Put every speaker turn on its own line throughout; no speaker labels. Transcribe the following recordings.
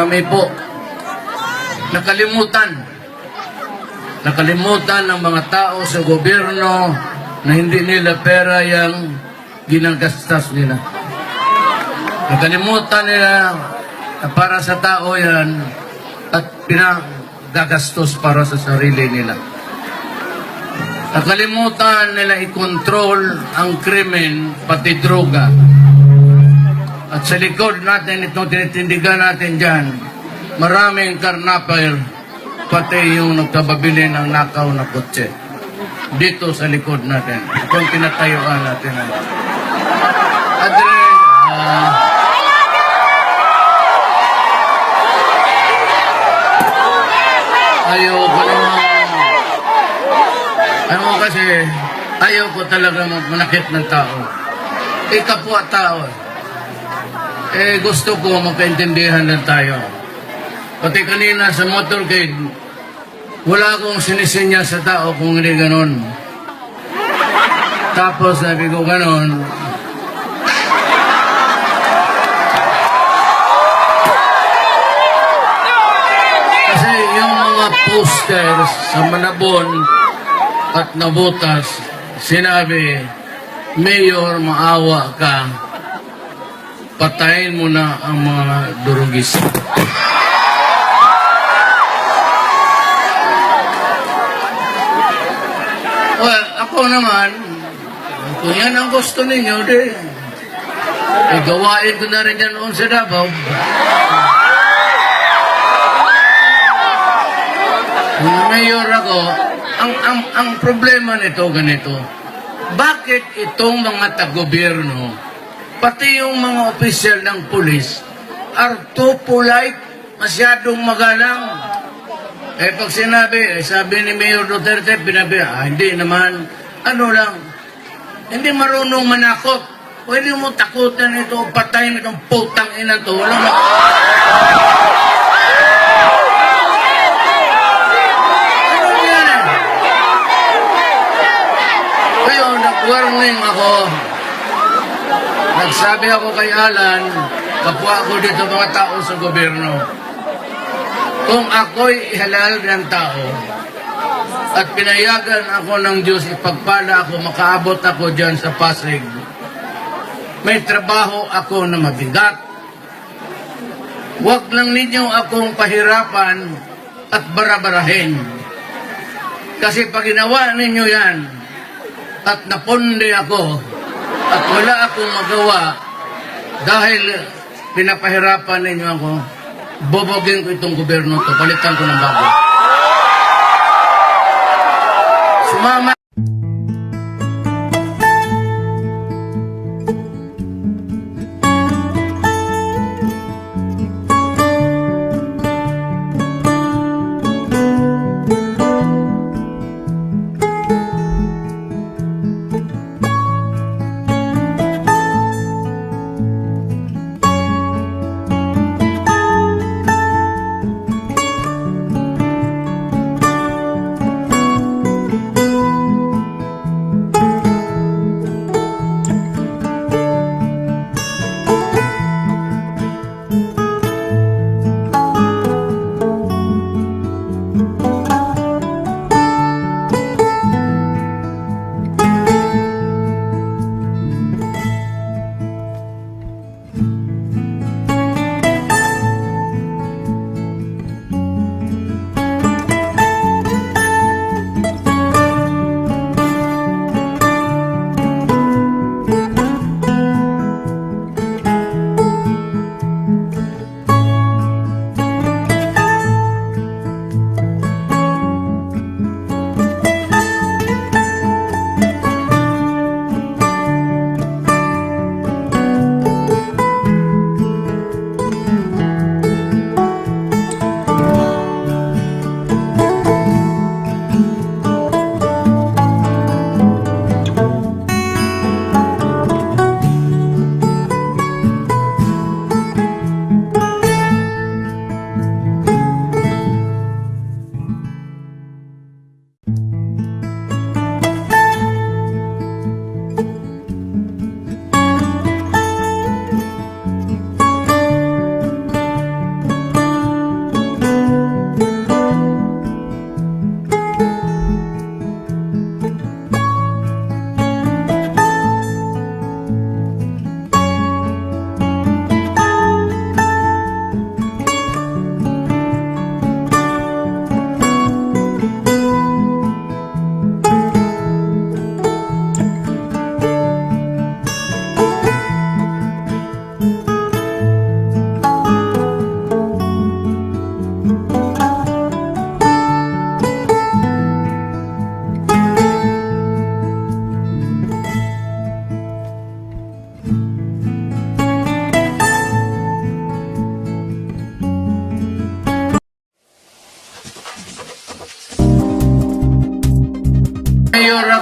Marami po. Nakalimutan ng mga tao sa gobyerno na hindi nila pera yung ginagastos nila. Nakalimutan nila na para sa tao yan at pinagagastos para sa sarili nila. Nakalimutan nila i-control ang krimen, pati droga. At sa likod natin, itong tinitindigan natin dyan, maraming karnapper, pati yung nagkababili ng nakaw na kotse. Dito sa likod natin. Itong pinatayuan natin. Adre, ayaw ko naman. Ano kasi, ayaw ko talaga manakit ng tao. Kapwa tao. Gusto ko magkaintindihan lang tayo. Pati kanina sa motorcade, wala akong sinisinya sa tao kung hindi ganon. Tapos sabi ko ganon. Kasi yung mga posters sa Malabon at nabutas, sinabi, Mayor, maawa ka. Patayin mo na ang mga durugis. Well, ako naman, kung yan ang gusto ninyo, gawain ko na rin yan noon sa Davao. Kung mayor ako, ang problema nito ganito, bakit itong mga tagobyerno, pati yung mga opisyal ng pulis, are too polite, masyadong magalang. Pag sinabi, sabi ni Mayor Duterte, hindi naman, ano lang, hindi marunong manakot. Pwede mo takutan ito, patayin itong putang ina to. Walang Ngayon, nag-warning ako. Nagsabi ako kay Alan, kapwa ako dito mga tao sa gobyerno. Kung ako'y ihalal ng tao at pinayagan ako ng Diyos, ipagpala ako, makaabot ako dyan sa Pasig, may trabaho ako na mabigat. Huwag lang ninyo akong pahirapan at barabarahin. Kasi pag ginawa ninyo yan at napundi ako at wala akong magawa dahil pinapahirapan ninyo ako, bobogin ko itong gobyerno to, palitan ko ng bago. Sumama.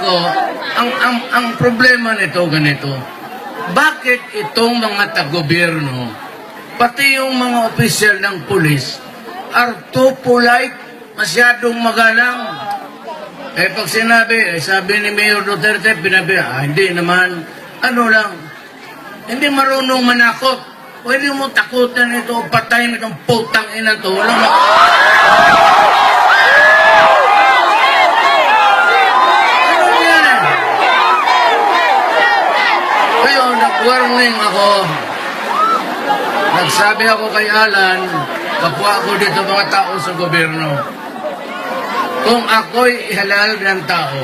ako, ang problema nito ganito. Bakit itong mga taga-gobyerno, pati yung mga opisyal ng pulis, are too polite, masyadong magalang? Eh pag sinabi, sabi ni Mayor Duterte, hindi naman, ano lang, hindi marunong manakot. Pwede mo takutan ito, patayin itong putang ina to. Walang ano yan eh? Kaya nag-warning ako. Nagsabi ako kay Alan, kapwa ako dito mga tao sa gobyerno. Kung ako'y ihalal ng tao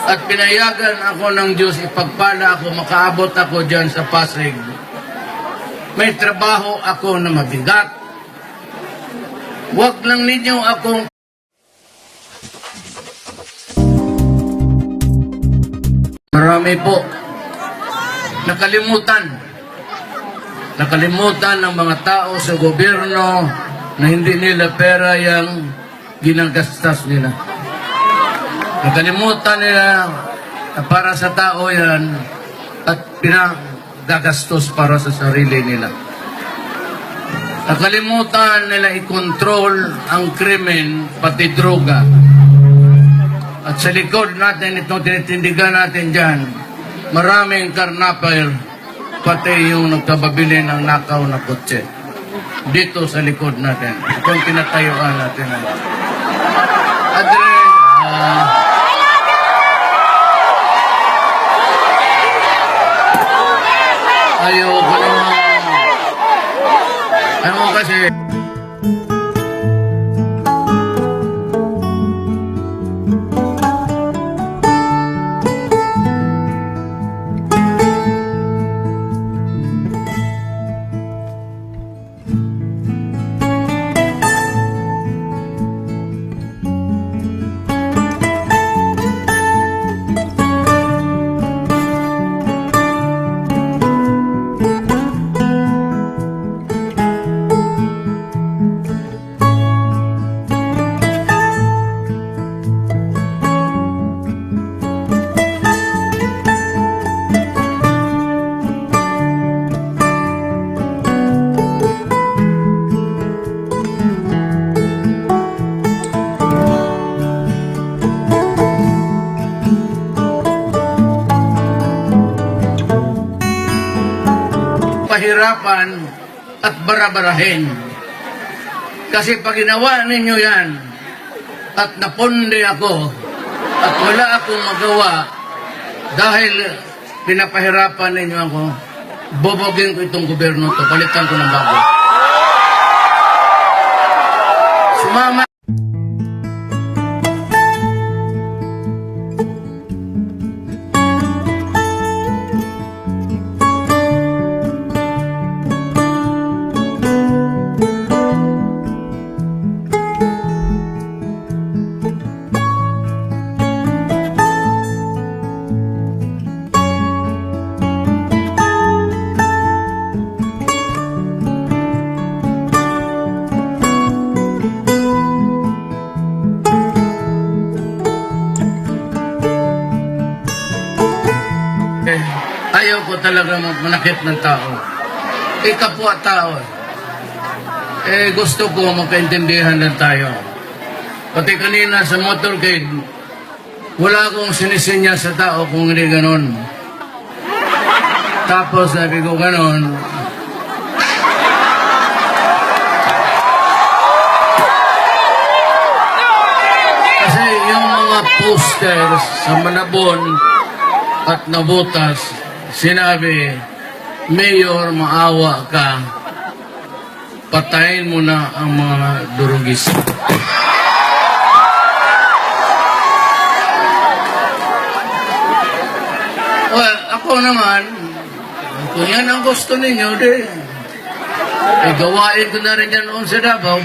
at pinayagan ako ng Diyos, ipagpala ako, makaabot ako dyan sa Pasig, may trabaho ako na mabigat. Huwag lang ninyo akong marami po nakalimutan ng mga tao sa gobyerno na hindi nila pera yung ginagastos nila. Nakalimutan nila na para sa tao yan at pinagagastos para sa sarili nila. Nakalimutan nila i-control ang krimen, pati droga. At sa likod natin, itong tinitindigan natin dyan, maraming karnapper, pati yung nagkababili ng nakaw na kotse. Dito sa likod natin. Itong tinatayuan natin. Adre, ayoko naman. Ano kasi... pahirapan at barabarahin. Kasi pag ginawa ninyo yan at naponde ako at wala akong magawa dahil pinapahirapan ninyo ako, bobogin ko itong gobyerno to, palitan ko ng bago. Sumama. Ayaw ko talaga manakit ng tao. Kapwa tao. Gusto ko magkaintindihan lang tayo. Pati kanina sa motorcade, wala akong sinisinya sa tao kung hindi ganon. Tapos sabi ko ganon. Kasi yung mga posters sa Malabon at Nabotas, sinabi, Mayor, maawa ka, patayin mo na ang mga durugis. Well, ako naman, kung yan ang gusto ninyo, gawain ko na rin yan noon sa Davao.